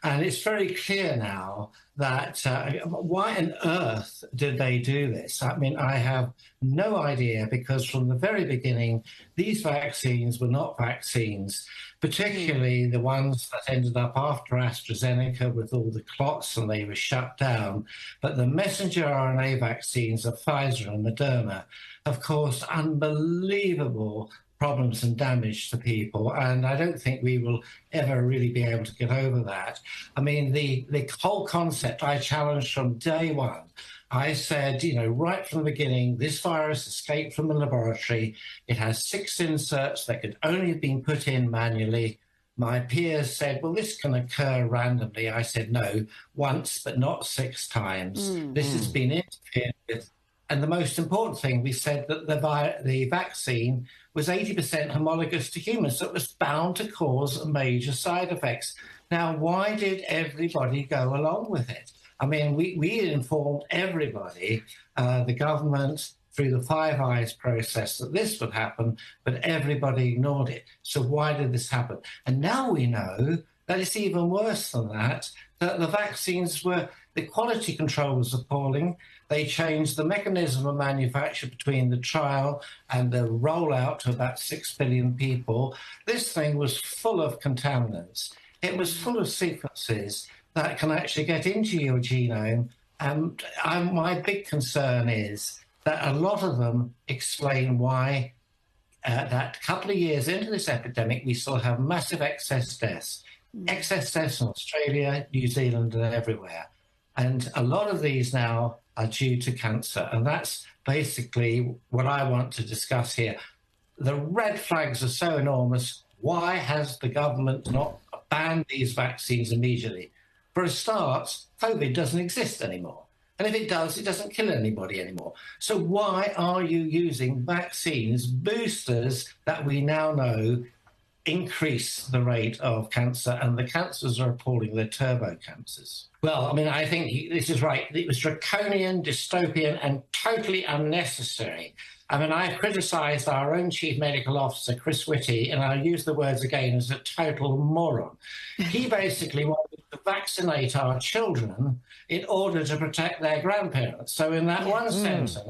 And it's very clear now that why on earth did they do this? I mean, I have no idea, because from the very beginning, these vaccines were not vaccines, particularly the ones that ended up after AstraZeneca with all the clots and they were shut down. But the messenger RNA vaccines of Pfizer and Moderna have caused unbelievable problems and damage to people, and I don't think we will ever really be able to get over that. I mean, the whole concept I challenged from day one. I said, right from the beginning, this virus escaped from the laboratory. It has 6 inserts that could only have been put in manually. My peers said, well, this can occur randomly. I said, no, once, but not 6 times. This has been interfered with. And the most important thing, we said that the vaccine was 80% homologous to humans, so it was bound to cause major side effects. Now, why did everybody go along with it? I mean, we informed everybody, the government, through the Five Eyes process, that this would happen, but everybody ignored it. So why did this happen? And now we know that it's even worse than that the vaccines the quality control was appalling. They changed the mechanism of manufacture between the trial and the rollout to about 6 billion people. This thing was full of contaminants. It was full of sequences that can actually get into your genome. And my big concern is that a lot of them explain why that a couple of years into this epidemic, we still have massive excess deaths. Excess deaths in Australia, New Zealand, and everywhere. And a lot of these now are due to cancer. And that's basically what I want to discuss here. The red flags are so enormous. Why has the government not banned these vaccines immediately? For a start, COVID doesn't exist anymore. And if it does, it doesn't kill anybody anymore. So why are you using vaccines, boosters that we now know increase the rate of cancer, and the cancers are appalling, they're turbo cancers? Well, I mean, I think this is right. It was draconian, dystopian, and totally unnecessary. I mean, I've criticised our own Chief Medical Officer, Chris Whitty, and I'll use the words again, as a total moron. He basically wanted to vaccinate our children in order to protect their grandparents. So in that one sentence,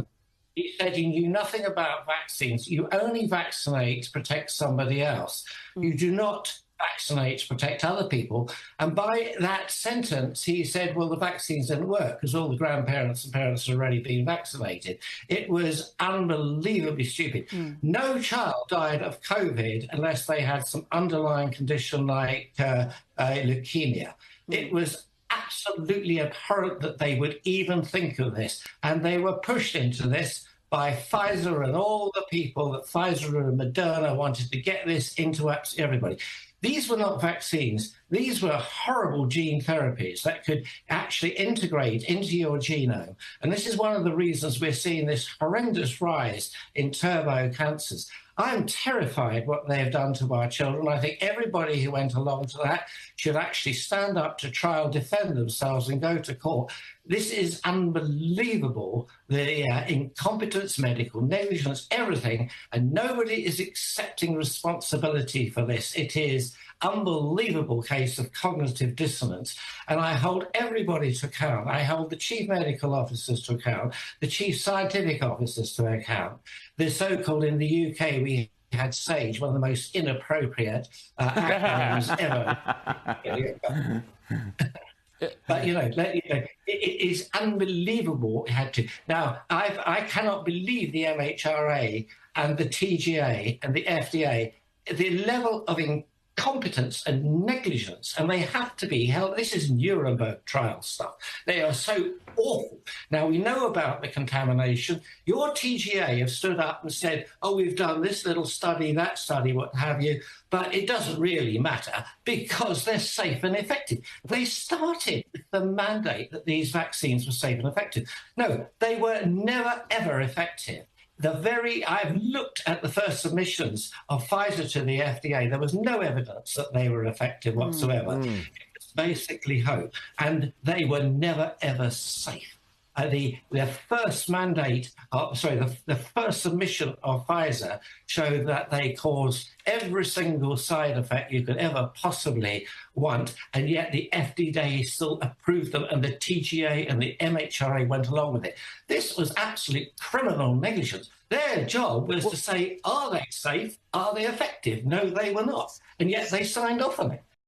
he said he knew nothing about vaccines. You only vaccinate to protect somebody else. You do not vaccinate to protect other people. And by that sentence, he said, well, the vaccines didn't work because all the grandparents and parents had already been vaccinated. It was unbelievably stupid. No child died of COVID unless they had some underlying condition like leukemia. It was absolutely abhorrent that they would even think of this. And they were pushed into this by Pfizer and all the people that Pfizer and Moderna wanted to get this into absolutely everybody. These were not vaccines. These were horrible gene therapies that could actually integrate into your genome. And this is one of the reasons we're seeing this horrendous rise in turbo cancers. I'm terrified what they've done to our children. I think everybody who went along to that should actually stand up to trial, defend themselves, and go to court. This is unbelievable, the incompetence, medical negligence, everything, and nobody is accepting responsibility for this. It is unbelievable case of cognitive dissonance, and I hold everybody to account. I hold the chief medical officers to account, the chief scientific officers to account. The so-called, in the UK, we had SAGE, one of the most inappropriate acronyms ever. But, it is unbelievable what we had to. Now, I cannot believe the MHRA and the TGA and the FDA, the level of incompetence and negligence, and they have to be held. This is Nuremberg trial stuff. They are so awful. Now, we know about the contamination. Your TGA have stood up and said, oh, we've done this little study, that study, what have you, but it doesn't really matter because they're safe and effective. They started with the mandate that these vaccines were safe and effective. No, they were never, ever effective. I've looked at the first submissions of Pfizer to the FDA. There was no evidence that they were effective whatsoever. It was basically hope. And they were never, ever safe. the first mandate, the first submission of Pfizer showed that they caused every single side effect you could ever possibly want, and yet the FDA still approved them, and the TGA and the MHRA went along with it. This was absolute criminal negligence. Their job was to say, are they safe? Are they effective? No, they were not. And yet they signed off on it.